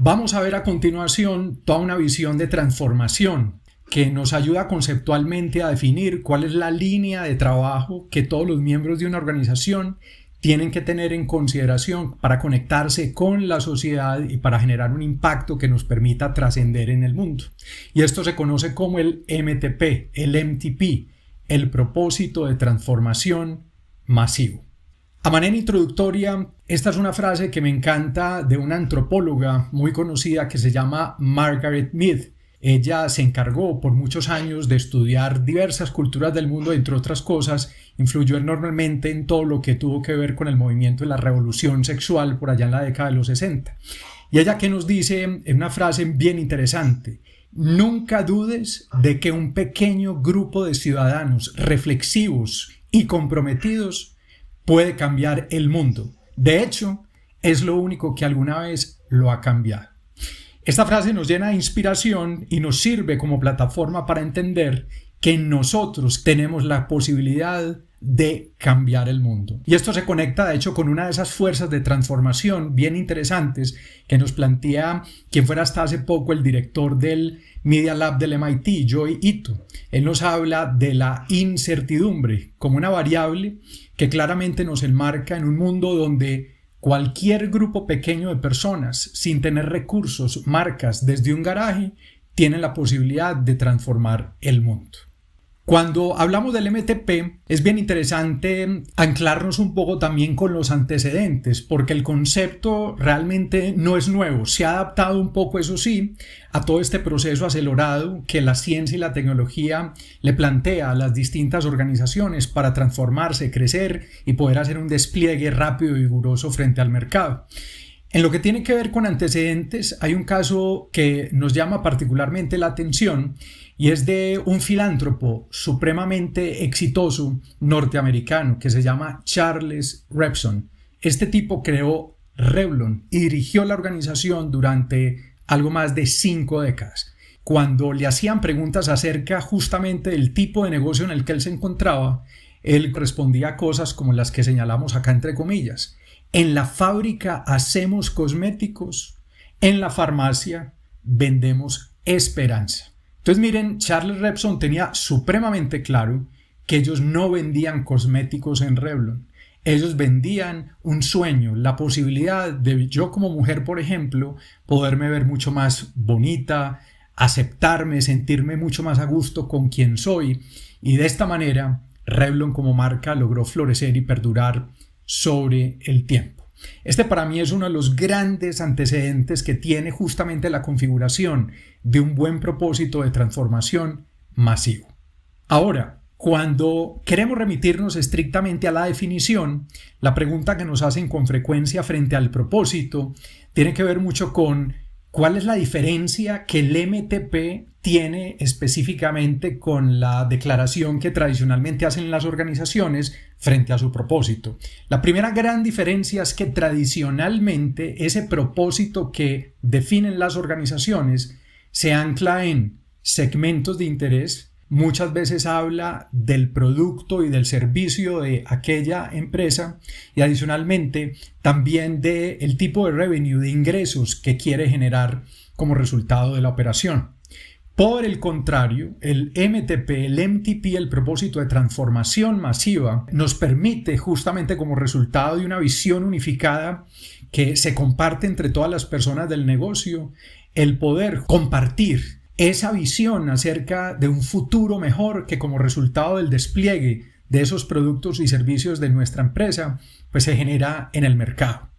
Vamos a ver a continuación toda una visión de transformación que nos ayuda conceptualmente a definir cuál es la línea de trabajo que todos los miembros de una organización tienen que tener en consideración para conectarse con la sociedad y para generar un impacto que nos permita trascender en el mundo. Y esto se conoce como el MTP, el MTP, el propósito de transformación masivo. A manera introductoria, esta es una frase que me encanta de una antropóloga muy conocida que se llama Margaret Mead. Ella se encargó por muchos años de estudiar diversas culturas del mundo, entre otras cosas, influyó enormemente en todo lo que tuvo que ver con el movimiento de la revolución sexual por allá en la década de los 60. Y ella que nos dice en una frase bien interesante: nunca dudes de que un pequeño grupo de ciudadanos reflexivos y comprometidos puede cambiar el mundo. De hecho, es lo único que alguna vez lo ha cambiado. Esta frase nos llena de inspiración y nos sirve como plataforma para entender que nosotros tenemos la posibilidad de cambiar el mundo. Y esto se conecta de hecho con una de esas fuerzas de transformación bien interesantes que nos plantea quien fuera hasta hace poco el director del Media Lab del MIT, Joi Ito. Él nos habla de la incertidumbre como una variable que claramente nos enmarca en un mundo donde cualquier grupo pequeño de personas, sin tener recursos, marcas desde un garaje, tienen la posibilidad de transformar el mundo. Cuando hablamos del MTP, es bien interesante anclarnos un poco también con los antecedentes, porque el concepto realmente no es nuevo. Se ha adaptado un poco, eso sí, a todo este proceso acelerado que la ciencia y la tecnología le plantea a las distintas organizaciones para transformarse, crecer y poder hacer un despliegue rápido y vigoroso frente al mercado. En lo que tiene que ver con antecedentes, hay un caso que nos llama particularmente la atención y es de un filántropo supremamente exitoso norteamericano que se llama Charles Revson. Este tipo creó Revlon y dirigió la organización durante algo más de 5 décadas. Cuando le hacían preguntas acerca justamente del tipo de negocio en el que él se encontraba, él respondía cosas como las que señalamos acá entre comillas. En la fábrica hacemos cosméticos, en la farmacia vendemos esperanza. Entonces miren, Charles Revson tenía supremamente claro que ellos no vendían cosméticos en Revlon. Ellos vendían un sueño, la posibilidad de yo como mujer, por ejemplo, poderme ver mucho más bonita, aceptarme, sentirme mucho más a gusto con quien soy. Y de esta manera, Revlon como marca logró florecer y perdurar sobre el tiempo. Este para mí es uno de los grandes antecedentes que tiene justamente la configuración de un buen propósito de transformación masivo. Ahora, cuando queremos remitirnos estrictamente a la definición, la pregunta que nos hacen con frecuencia frente al propósito tiene que ver mucho con ¿cuál es la diferencia que el MTP tiene específicamente con la declaración que tradicionalmente hacen las organizaciones frente a su propósito? La primera gran diferencia es que tradicionalmente ese propósito que definen las organizaciones se ancla en segmentos de interés. Muchas veces habla del producto y del servicio de aquella empresa y adicionalmente también del tipo de revenue, de ingresos que quiere generar como resultado de la operación. Por el contrario, el MTP, el MTP, el propósito de transformación masiva, nos permite justamente como resultado de una visión unificada que se comparte entre todas las personas del negocio, el poder compartir esa visión acerca de un futuro mejor que como resultado del despliegue de esos productos y servicios de nuestra empresa, pues se genera en el mercado.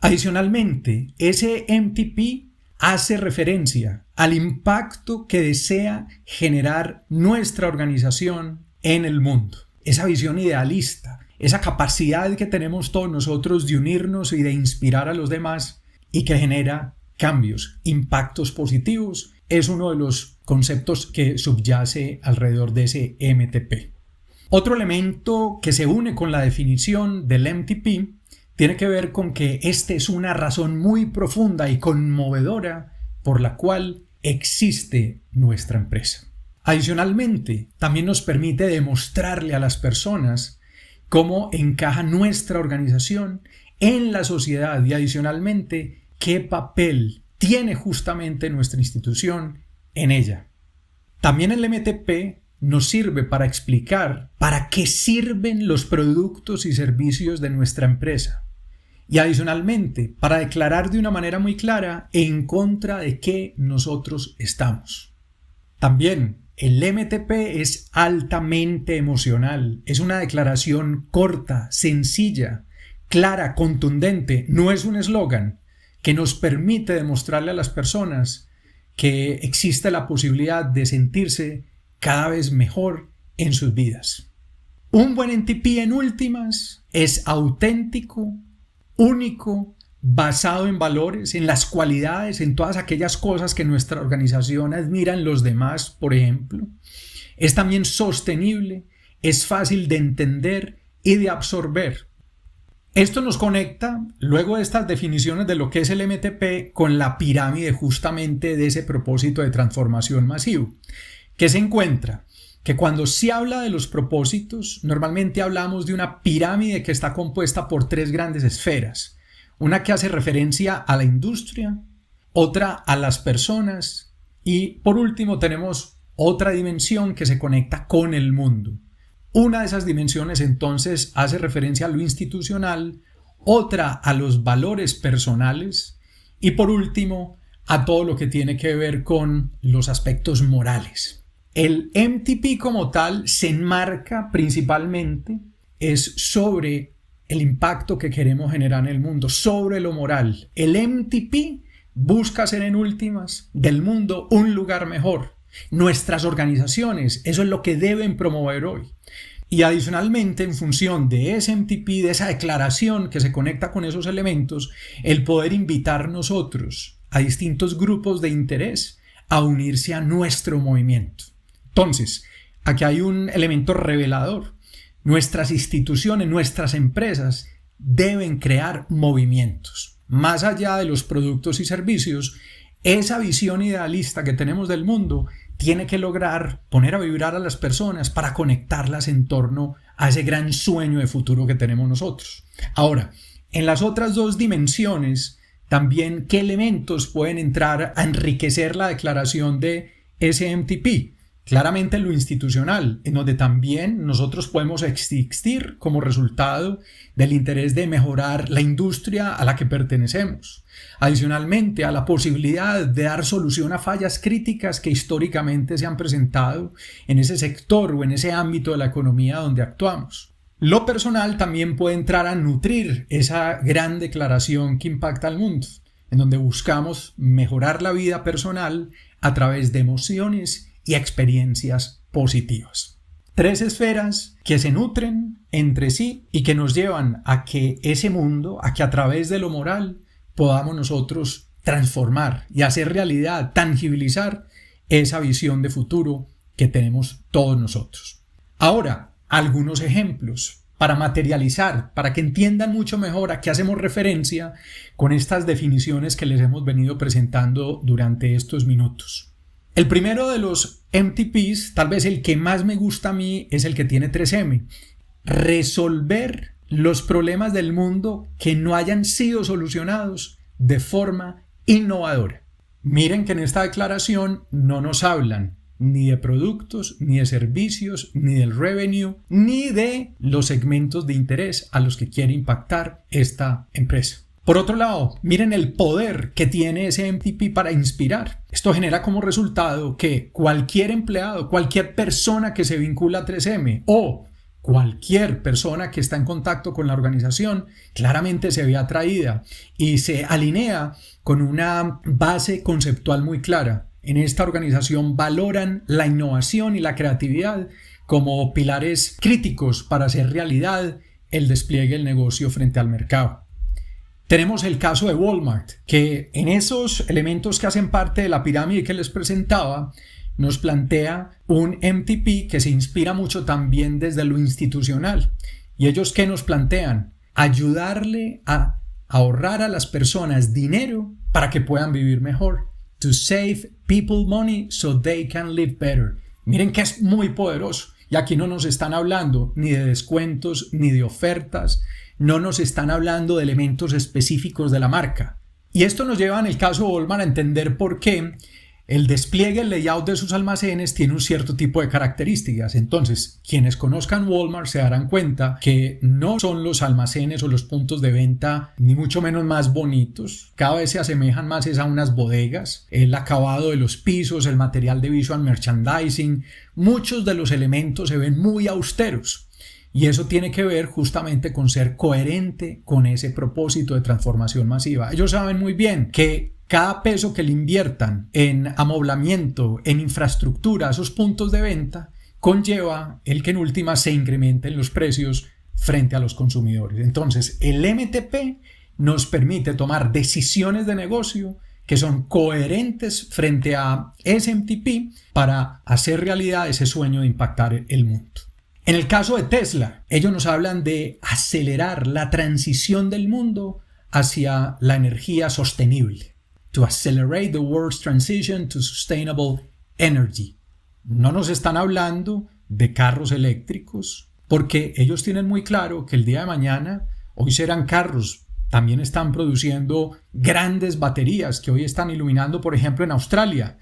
Adicionalmente, ese MTP hace referencia al impacto que desea generar nuestra organización en el mundo. Esa visión idealista, esa capacidad que tenemos todos nosotros de unirnos y de inspirar a los demás y que genera cambios, impactos positivos, es uno de los conceptos que subyace alrededor de ese MTP. Otro elemento que se une con la definición del MTP tiene que ver con que esta es una razón muy profunda y conmovedora por la cual existe nuestra empresa. Adicionalmente, también nos permite demostrarle a las personas cómo encaja nuestra organización en la sociedad y adicionalmente qué papel tiene justamente nuestra institución en ella. También el MTP nos sirve para explicar para qué sirven los productos y servicios de nuestra empresa. Y adicionalmente, para declarar de una manera muy clara en contra de qué nosotros estamos. También, el MTP es altamente emocional. Es una declaración corta, sencilla, clara, contundente. No es un eslogan que nos permite demostrarle a las personas que existe la posibilidad de sentirse cada vez mejor en sus vidas. Un buen MTP en últimas es auténtico, único, basado en valores, en las cualidades, en todas aquellas cosas que nuestra organización admira en los demás, por ejemplo. Es también sostenible, es fácil de entender y de absorber. Esto nos conecta, luego de estas definiciones de lo que es el MTP, con la pirámide justamente de ese propósito de transformación masivo. ¿Qué se encuentra? Que cuando se habla de los propósitos, normalmente hablamos de una pirámide que está compuesta por 3 grandes esferas. Una que hace referencia a la industria, otra a las personas y por último tenemos otra dimensión que se conecta con el mundo. Una de esas dimensiones entonces hace referencia a lo institucional, otra a los valores personales y por último a todo lo que tiene que ver con los aspectos morales. El MTP como tal se enmarca principalmente es sobre el impacto que queremos generar en el mundo, sobre lo moral. El MTP busca hacer en últimas del mundo un lugar mejor. Nuestras organizaciones, eso es lo que deben promover hoy. Y adicionalmente, en función de ese MTP, de esa declaración que se conecta con esos elementos, el poder invitar nosotros a distintos grupos de interés a unirse a nuestro movimiento. Entonces, aquí hay un elemento revelador. Nuestras instituciones, nuestras empresas deben crear movimientos. Más allá de los productos y servicios, esa visión idealista que tenemos del mundo tiene que lograr poner a vibrar a las personas para conectarlas en torno a ese gran sueño de futuro que tenemos nosotros. Ahora, en las otras 2 dimensiones, también qué elementos pueden entrar a enriquecer la declaración de ese MTP. Claramente lo institucional, en donde también nosotros podemos existir como resultado del interés de mejorar la industria a la que pertenecemos. Adicionalmente, a la posibilidad de dar solución a fallas críticas que históricamente se han presentado en ese sector o en ese ámbito de la economía donde actuamos. Lo personal también puede entrar a nutrir esa gran declaración que impacta al mundo, en donde buscamos mejorar la vida personal a través de emociones y experiencias positivas. 3 esferas que se nutren entre sí y que nos llevan a que ese mundo, a que a través de lo moral podamos nosotros transformar y hacer realidad, tangibilizar esa visión de futuro que tenemos todos nosotros. Ahora, algunos ejemplos para materializar, para que entiendan mucho mejor a qué hacemos referencia con estas definiciones que les hemos venido presentando durante estos minutos. El primero de los MTPs, tal vez el que más me gusta a mí, es el que tiene 3M. Resolver los problemas del mundo que no hayan sido solucionados de forma innovadora. Miren que en esta declaración no nos hablan ni de productos, ni de servicios, ni del revenue, ni de los segmentos de interés a los que quiere impactar esta empresa. Por otro lado, miren el poder que tiene ese MTP para inspirar. Esto genera como resultado que cualquier empleado, cualquier persona que se vincula a 3M o cualquier persona que está en contacto con la organización claramente se ve atraída y se alinea con una base conceptual muy clara. En esta organización valoran la innovación y la creatividad como pilares críticos para hacer realidad el despliegue del negocio frente al mercado. Tenemos el caso de Walmart, que en esos elementos que hacen parte de la pirámide que les presentaba, nos plantea un MTP que se inspira mucho también desde lo institucional. ¿Y ellos qué nos plantean? Ayudarle a ahorrar a las personas dinero para que puedan vivir mejor. To save people money so they can live better. Miren que es muy poderoso. Y aquí no nos están hablando ni de descuentos ni de ofertas. No nos están hablando de elementos específicos de la marca. Y esto nos lleva en el caso de Walmart a entender por qué el despliegue, el layout de sus almacenes tiene un cierto tipo de características. Entonces, quienes conozcan Walmart se darán cuenta que no son los almacenes o los puntos de venta ni mucho menos más bonitos. Cada vez se asemejan más a unas bodegas. El acabado de los pisos, el material de visual merchandising, muchos de los elementos se ven muy austeros. Y eso tiene que ver justamente con ser coherente con ese propósito de transformación masiva. Ellos saben muy bien que cada peso que le inviertan en amoblamiento, en infraestructura, a esos puntos de venta, conlleva el que en última se incrementen los precios frente a los consumidores. Entonces, el MTP nos permite tomar decisiones de negocio que son coherentes frente a ese MTP para hacer realidad ese sueño de impactar el mundo. En el caso de Tesla, ellos nos hablan de acelerar la transición del mundo hacia la energía sostenible. To accelerate the world's transition to sustainable energy. No nos están hablando de carros eléctricos, porque ellos tienen muy claro que el día de mañana, hoy serán carros, también están produciendo grandes baterías que hoy están iluminando, por ejemplo, en Australia,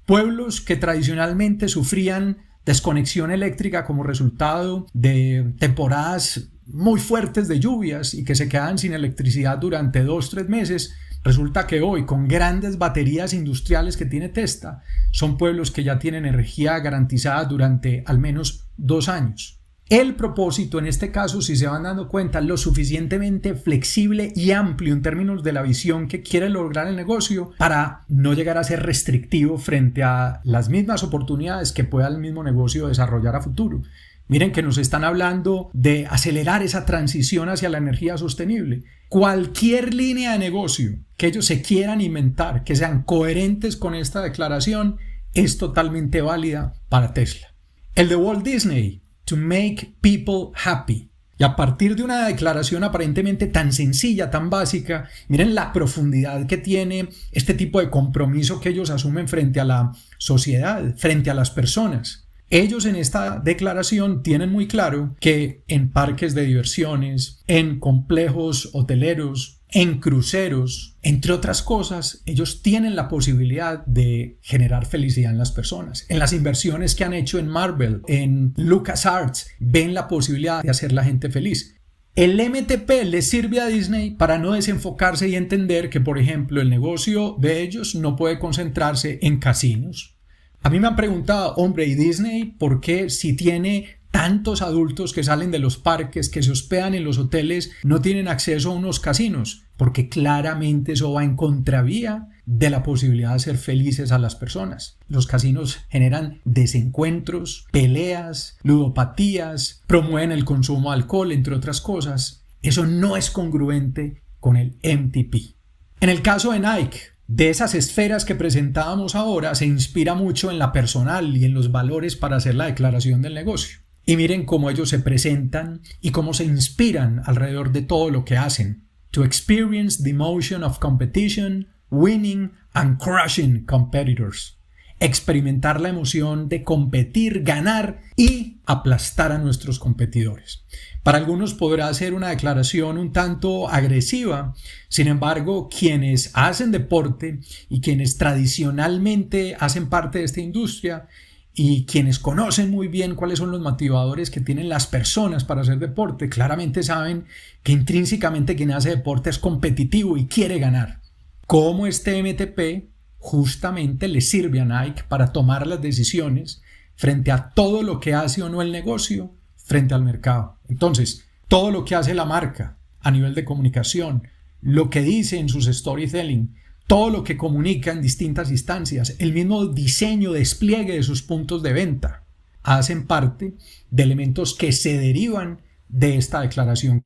pueblos que tradicionalmente sufrían desconexión eléctrica como resultado de temporadas muy fuertes de lluvias y que se quedan sin electricidad durante 2-3 meses. Resulta que hoy, con grandes baterías industriales que tiene Tesla, son pueblos que ya tienen energía garantizada durante al menos 2 años. El propósito en este caso, si se van dando cuenta, lo suficientemente flexible y amplio en términos de la visión que quiere lograr el negocio para no llegar a ser restrictivo frente a las mismas oportunidades que pueda el mismo negocio desarrollar a futuro. Miren que nos están hablando de acelerar esa transición hacia la energía sostenible. Cualquier línea de negocio que ellos se quieran inventar, que sean coherentes con esta declaración, es totalmente válida para Tesla. El de Walt Disney, to make people happy. Y a partir de una declaración aparentemente tan sencilla, tan básica, miren la profundidad que tiene este tipo de compromiso que ellos asumen frente a la sociedad, frente a las personas. Ellos en esta declaración tienen muy claro que en parques de diversiones, en complejos hoteleros, en cruceros, entre otras cosas, ellos tienen la posibilidad de generar felicidad en las personas. En las inversiones que han hecho en Marvel, en LucasArts, ven la posibilidad de hacer la gente feliz. El MTP le sirve a Disney para no desenfocarse y entender que, por ejemplo, el negocio de ellos no puede concentrarse en casinos. A mí me han preguntado, hombre, ¿y Disney por qué si tiene tantos adultos que salen de los parques, que se hospedan en los hoteles, no tienen acceso a unos casinos? Porque claramente eso va en contravía de la posibilidad de ser felices a las personas. Los casinos generan desencuentros, peleas, ludopatías, promueven el consumo de alcohol, entre otras cosas. Eso no es congruente con el MTP. En el caso de Nike, de esas esferas que presentábamos ahora, se inspira mucho en la personal y en los valores para hacer la declaración del negocio. Y miren cómo ellos se presentan y cómo se inspiran alrededor de todo lo que hacen. To experience the emotion of competition, winning and crushing competitors. Experimentar la emoción de competir, ganar y aplastar a nuestros competidores. Para algunos podrá ser una declaración un tanto agresiva, sin embargo, quienes hacen deporte y quienes tradicionalmente hacen parte de esta industria y quienes conocen muy bien cuáles son los motivadores que tienen las personas para hacer deporte, claramente saben que intrínsecamente quien hace deporte es competitivo y quiere ganar. Como este MTP justamente le sirve a Nike para tomar las decisiones frente a todo lo que hace o no el negocio frente al mercado. Entonces, todo lo que hace la marca a nivel de comunicación, lo que dice en sus storytelling, todo lo que comunica en distintas instancias, el mismo diseño, despliegue de sus puntos de venta, hacen parte de elementos que se derivan de esta declaración.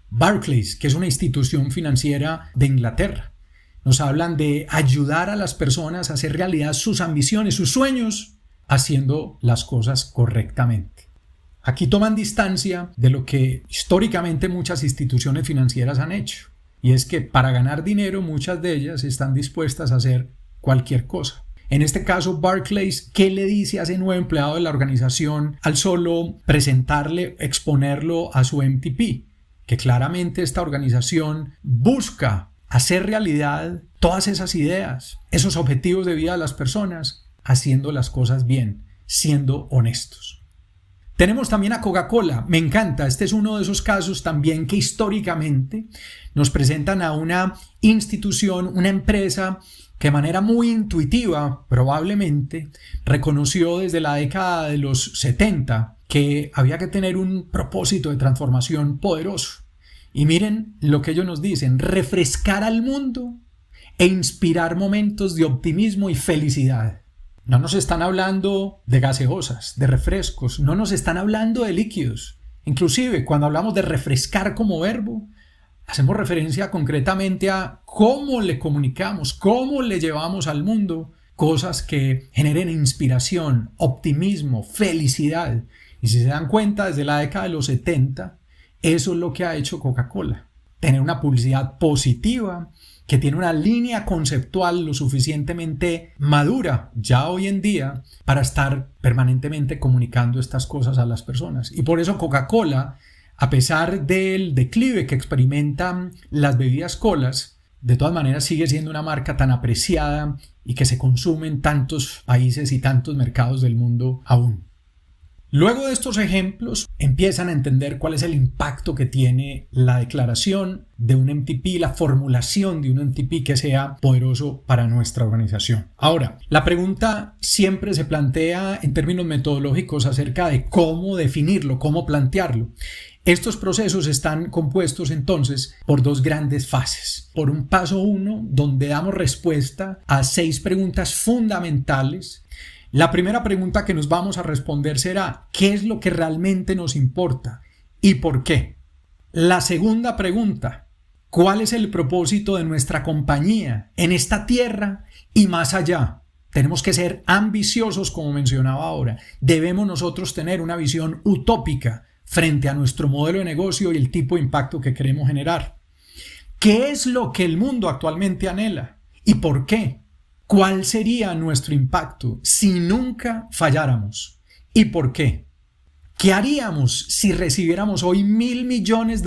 Barclays, que es una institución financiera de Inglaterra, nos hablan de ayudar a las personas a hacer realidad sus ambiciones, sus sueños, haciendo las cosas correctamente. Aquí toman distancia de lo que históricamente muchas instituciones financieras han hecho. Y es que para ganar dinero muchas de ellas están dispuestas a hacer cualquier cosa. En este caso, Barclays, ¿qué le dice a ese nuevo empleado de la organización al solo presentarle, exponerlo a su MTP? Que claramente esta organización busca hacer realidad todas esas ideas, esos objetivos de vida de las personas, haciendo las cosas bien, siendo honestos. Tenemos también a Coca-Cola. Me encanta, este es uno de esos casos también que históricamente nos presentan a una institución, una empresa que de manera muy intuitiva probablemente reconoció desde la década de los 70 que había que tener un propósito de transformación poderoso. Y miren lo que ellos nos dicen: refrescar al mundo e inspirar momentos de optimismo y felicidad. No nos están hablando de gaseosas, de refrescos, no nos están hablando de líquidos. Inclusive, cuando hablamos de refrescar como verbo, hacemos referencia concretamente a cómo le comunicamos, cómo le llevamos al mundo cosas que generen inspiración, optimismo, felicidad. Y si se dan cuenta, desde la década de los 70, eso es lo que ha hecho Coca-Cola. Tener una publicidad positiva, que tiene una línea conceptual lo suficientemente madura ya hoy en día para estar permanentemente comunicando estas cosas a las personas. Y por eso Coca-Cola, a pesar del declive que experimentan las bebidas colas, de todas maneras sigue siendo una marca tan apreciada y que se consume en tantos países y tantos mercados del mundo aún. Luego de estos ejemplos, empiezan a entender cuál es el impacto que tiene la declaración de un MTP, la formulación de un MTP que sea poderoso para nuestra organización. Ahora, la pregunta siempre se plantea en términos metodológicos acerca de cómo definirlo, cómo plantearlo. Estos procesos están compuestos entonces por dos grandes fases. Por un paso 1, donde damos respuesta a 6 preguntas fundamentales. La primera pregunta que nos vamos a responder será: ¿qué es lo que realmente nos importa y por qué? La segunda pregunta: ¿cuál es el propósito de nuestra compañía en esta tierra y más allá? Tenemos que ser ambiciosos, como mencionaba ahora. Debemos nosotros tener una visión utópica frente a nuestro modelo de negocio y el tipo de impacto que queremos generar. ¿Qué es lo que el mundo actualmente anhela y por qué? ¿Cuál sería nuestro impacto si nunca falláramos? ¿Y por qué? ¿Qué haríamos si recibiéramos hoy $1.000 millones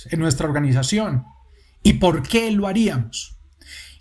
en nuestra organización? ¿Y por qué lo haríamos?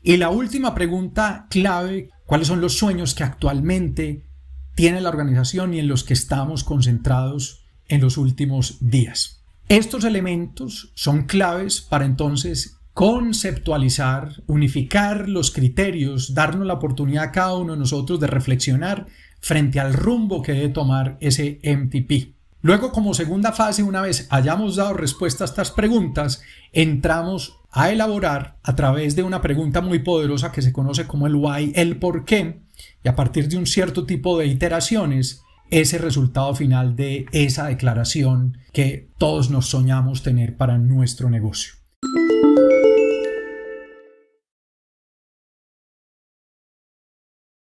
Y la última pregunta clave: ¿cuáles son los sueños que actualmente tiene la organización y en los que estamos concentrados en los últimos días? Estos elementos son claves para entonces conceptualizar, unificar los criterios, darnos la oportunidad a cada uno de nosotros de reflexionar frente al rumbo que debe tomar ese MTP. Luego, como segunda fase, una vez hayamos dado respuesta a estas preguntas, entramos a elaborar a través de una pregunta muy poderosa que se conoce como el why, el por qué, y a partir de un cierto tipo de iteraciones, ese resultado final de esa declaración que todos nos soñamos tener para nuestro negocio.